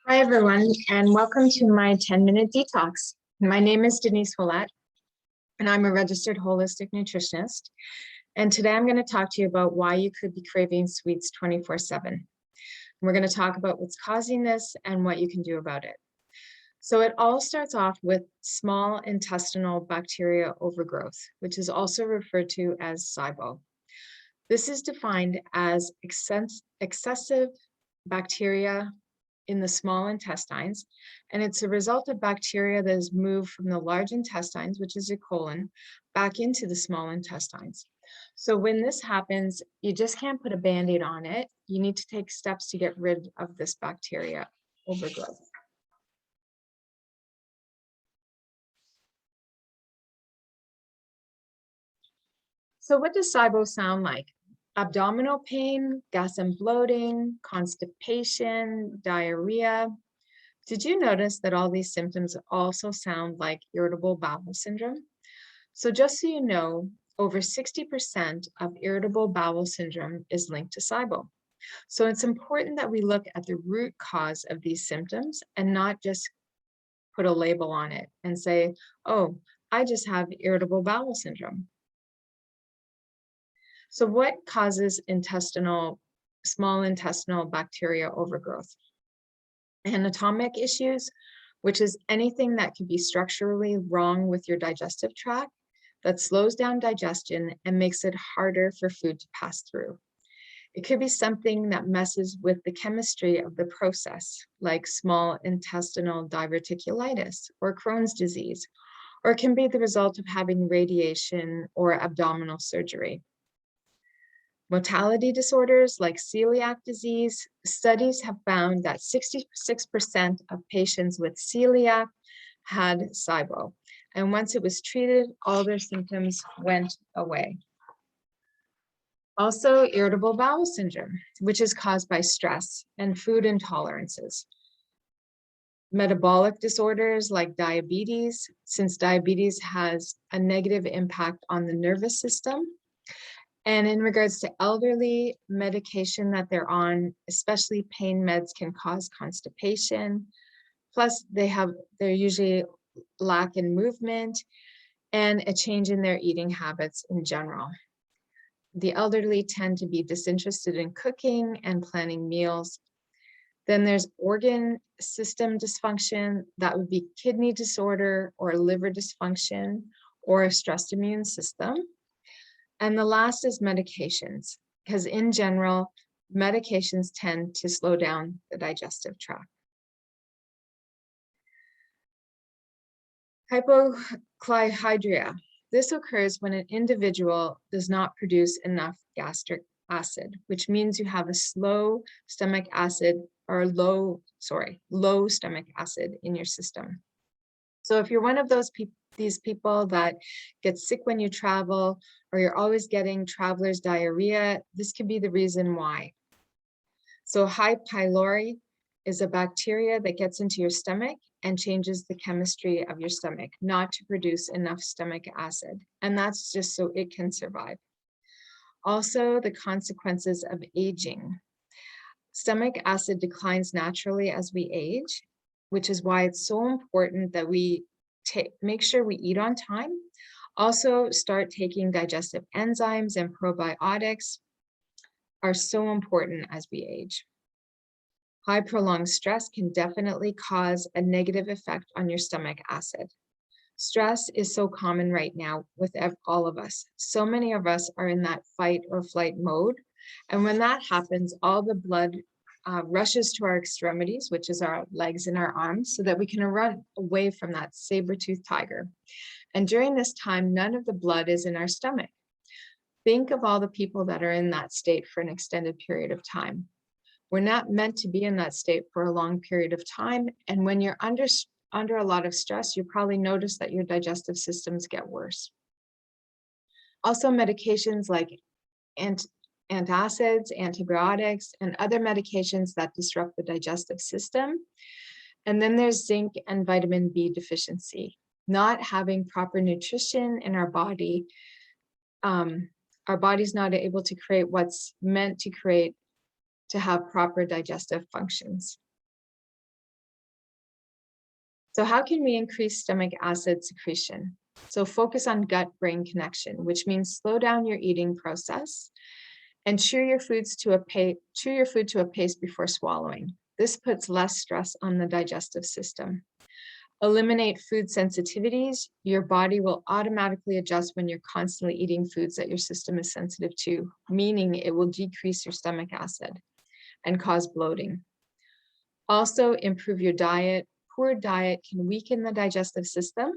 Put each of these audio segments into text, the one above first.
Hi, everyone, and welcome to my 10-minute detox. My name is Denise Ouellette, and I'm a registered holistic nutritionist. And today I'm going to talk to you about why you could be craving sweets 24/7. We're going to talk about what's causing this and what you can do about it. So it all starts off with small intestinal bacteria overgrowth, which is also referred to as SIBO. This is defined as excessive bacteria in the small intestines, and it's a result of bacteria that has moved from the large intestines, which is your colon, back into the small intestines. So when this happens, you just can't put a Band-Aid on it. You need to take steps to get rid of this bacteria overgrowth. So what does SIBO sound like? Abdominal pain, gas and bloating, constipation, diarrhea. Did you notice that all these symptoms also sound like irritable bowel syndrome? So just so you know, over 60% of irritable bowel syndrome is linked to SIBO. So it's important that we look at the root cause of these symptoms and not just put a label on it and say, oh, I just have irritable bowel syndrome. So what causes small intestinal bacteria overgrowth? Anatomic issues, which is anything that could be structurally wrong with your digestive tract that slows down digestion and makes it harder for food to pass through. It could be something that messes with the chemistry of the process, like small intestinal diverticulitis or Crohn's disease, or it can be the result of having radiation or abdominal surgery. Motility disorders like celiac disease, studies have found that 66% of patients with celiac had SIBO. And once it was treated, all their symptoms went away. Also, irritable bowel syndrome, which is caused by stress and food intolerances. Metabolic disorders like diabetes, since diabetes has a negative impact on the nervous system. And in regards to elderly, medication that they're on, especially pain meds, can cause constipation. Plus, they're usually lack in movement and a change in their eating habits in general. The elderly tend to be disinterested in cooking and planning meals. Then there's organ system dysfunction. That would be kidney disorder or liver dysfunction or a stressed immune system. And the last is medications, because in general, medications tend to slow down the digestive tract. HYPOCHLORHYDRIA. This occurs when an individual does not produce enough gastric acid, which means you have a low stomach acid in your system. So if you're one of these people that get sick when you travel, or you're always getting traveler's diarrhea, this could be the reason why. So H. pylori is a bacteria that gets into your stomach and changes the chemistry of your stomach, not to produce enough stomach acid. And that's just so it can survive. Also, the consequences of aging. Stomach acid declines naturally as we age, which is why it's so important that we make sure we eat on time. Also, start taking digestive enzymes, and probiotics are so important as we age. High prolonged stress can definitely cause a negative effect on your stomach acid. Stress is so common right now with all of us. So many of us are in that fight or flight mode. And when that happens, all the blood rushes to our extremities, which is our legs and our arms, so that we can run away from that saber-toothed tiger. And during this time, none of the blood is in our stomach. Think of all the people that are in that state for an extended period of time. We're not meant to be in that state for a long period of time. And when you're under a lot of stress, you probably notice that your digestive systems get worse. Also, medications like antacids, antibiotics, and other medications that disrupt the digestive system. And then there's zinc and vitamin B deficiency. Not having proper nutrition in our body, our body's not able to create what's meant to create to have proper digestive functions. So how can we increase stomach acid secretion? So focus on gut-brain connection, which means slow down your eating process and chew your food to a paste before swallowing. This puts less stress on the digestive system. Eliminate food sensitivities. Your body will automatically adjust when you're constantly eating foods that your system is sensitive to, meaning it will decrease your stomach acid and cause bloating. Also, improve your diet. Poor diet can weaken the digestive system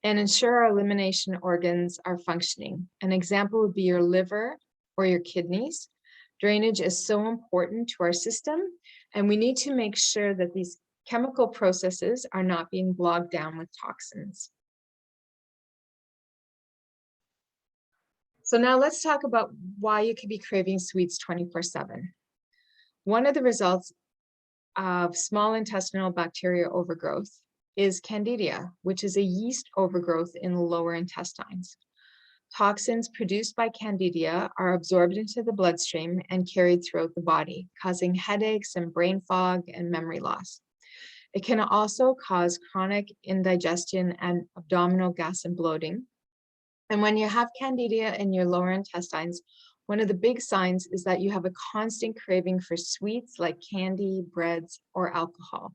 and ensure our elimination organs are functioning. An example would be your liver or your kidneys. Drainage is so important to our system, and we need to make sure that these chemical processes are not being bogged down with toxins. So now let's talk about why you could be craving sweets 24/7. One of the results of small intestinal bacteria overgrowth is Candida, which is a yeast overgrowth in the lower intestines. Toxins produced by Candida are absorbed into the bloodstream and carried throughout the body, causing headaches and brain fog and memory loss. It can also cause chronic indigestion and abdominal gas and bloating. And when you have Candida in your lower intestines, one of the big signs is that you have a constant craving for sweets like candy, breads, or alcohol.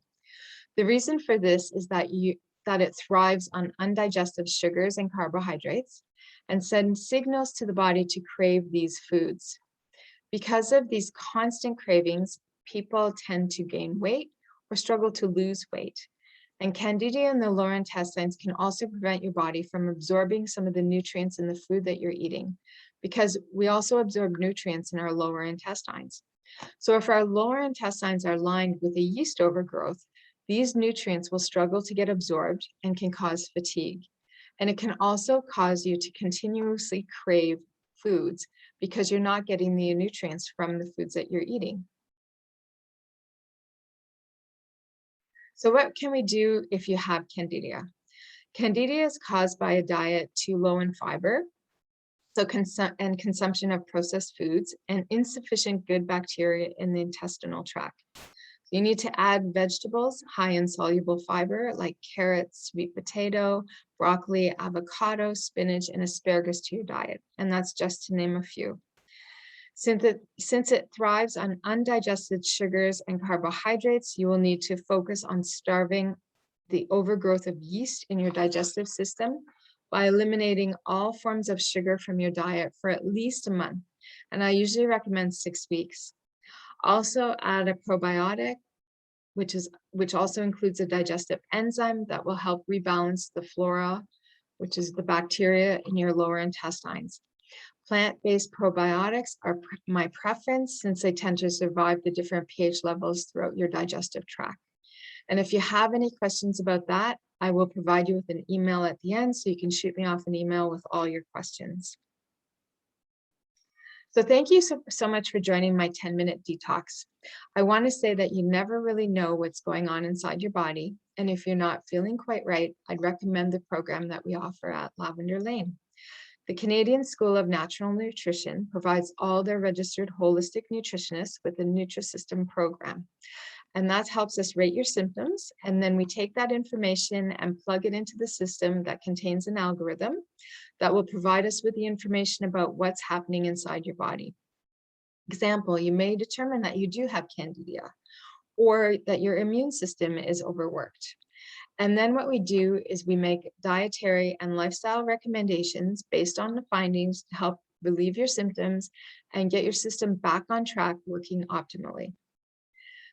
The reason for this is that it thrives on undigested sugars and carbohydrates and sends signals to the body to crave these foods. Because of these constant cravings, people tend to gain weight or struggle to lose weight. And Candida in the lower intestines can also prevent your body from absorbing some of the nutrients in the food that you're eating, because we also absorb nutrients in our lower intestines. So if our lower intestines are lined with a yeast overgrowth, these nutrients will struggle to get absorbed and can cause fatigue. And it can also cause you to continuously crave foods because you're not getting the nutrients from the foods that you're eating. So what can we do if you have Candida? Candida is caused by a diet too low in fiber, and consumption of processed foods and insufficient good bacteria in the intestinal tract. You need to add vegetables high in soluble fiber like carrots, sweet potato, broccoli, avocado, spinach, and asparagus to your diet. And that's just to name a few. Since it thrives on undigested sugars and carbohydrates, you will need to focus on starving the overgrowth of yeast in your digestive system by eliminating all forms of sugar from your diet for at least a month. And I usually recommend 6 weeks. Also add a probiotic, which also includes a digestive enzyme that will help rebalance the flora, which is the bacteria in your lower intestines. Plant-based probiotics are my preference since they tend to survive the different pH levels throughout your digestive tract. And if you have any questions about that, I will provide you with an email at the end, so you can shoot me off an email with all your questions. So thank you so much for joining my 10-minute detox. I want to say that you never really know what's going on inside your body. And if you're not feeling quite right, I'd recommend the program that we offer at Lavender Lane. The Canadian School of Natural Nutrition provides all their registered holistic nutritionists with a Nutrisystem program. And that helps us rate your symptoms. And then we take that information and plug it into the system that contains an algorithm that will provide us with the information about what's happening inside your body. Example, you may determine that you do have Candida or that your immune system is overworked. And then what we do is we make dietary and lifestyle recommendations based on the findings to help relieve your symptoms and get your system back on track working optimally.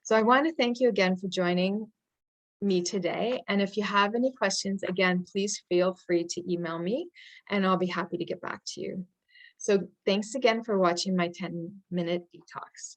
So I want to thank you again for joining me today. And if you have any questions, again, please feel free to email me and I'll be happy to get back to you. So thanks again for watching my 10-minute detox.